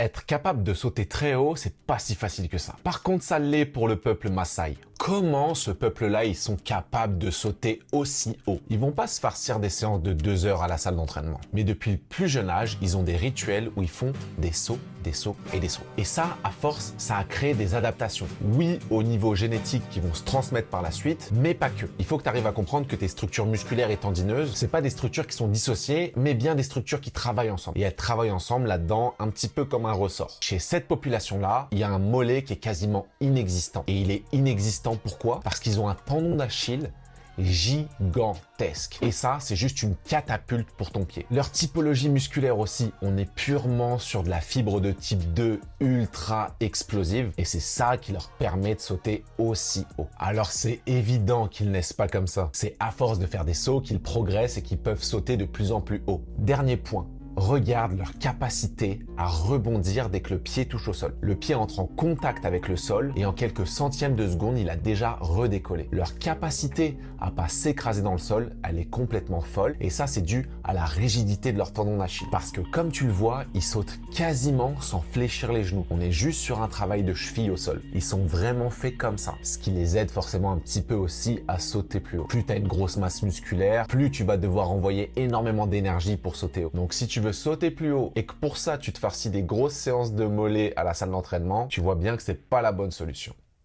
Être capable de sauter très haut, c'est pas si facile que ça. Par contre, ça l'est pour le peuple Maasai. Comment ce peuple-là, ils sont capables de sauter aussi haut? Ils vont pas se farcir des séances de 2 heures à la salle d'entraînement. Mais depuis le plus jeune âge, ils ont des rituels où ils font des sauts, des sauts et des sauts. Et ça, à force, ça a créé des adaptations. Oui, au niveau génétique qui vont se transmettre par la suite, mais pas que. Il faut que tu arrives à comprendre que tes structures musculaires et tendineuses, c'est pas des structures qui sont dissociées, mais bien des structures qui travaillent ensemble. Et elles travaillent ensemble là-dedans un petit peu comme un ressort. Chez cette population-là, il y a un mollet qui est quasiment inexistant. Et il est inexistant pourquoi? Parce qu'ils ont un tendon d'Achille gigantesque. Et ça, c'est juste une catapulte pour ton pied. Leur typologie musculaire aussi, on est purement sur de la fibre de type 2 ultra explosive et c'est ça qui leur permet de sauter aussi haut. Alors c'est évident qu'ils naissent pas comme ça. C'est à force de faire des sauts qu'ils progressent et qu'ils peuvent sauter de plus en plus haut. Dernier point. Regarde leur capacité à rebondir dès que le pied touche au sol. Le pied entre en contact avec le sol et en quelques centièmes de seconde, il a déjà redécollé. Leur capacité à pas s'écraser dans le sol, elle est complètement folle et ça c'est dû à la rigidité de leur tendon d'Achille. Parce que comme tu le vois, ils sautent quasiment sans fléchir les genoux. On est juste sur un travail de cheville au sol. Ils sont vraiment faits comme ça, ce qui les aide forcément un petit peu aussi à sauter plus haut. Plus tu as une grosse masse musculaire, plus tu vas devoir envoyer énormément d'énergie pour sauter haut. Donc si tu veux sauter plus haut et que pour ça tu te farcis des grosses séances de mollets à la salle d'entraînement, tu vois bien que c'est pas la bonne solution.